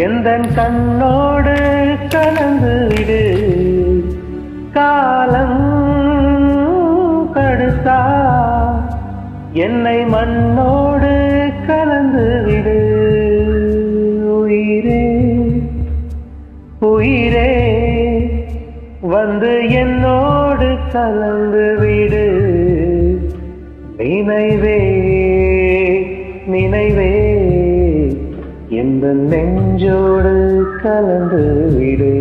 எந்தன் கண்ணோடு கலந்து விடு, காலம் கடுத்தா என்னை மண்ணோடு கலந்து விடு. உயிரே உயிரே வந்து என்னோடு கலந்து விடு. நினைவே நினைவே எந்த நெஞ்சோடு கலந்து விடு.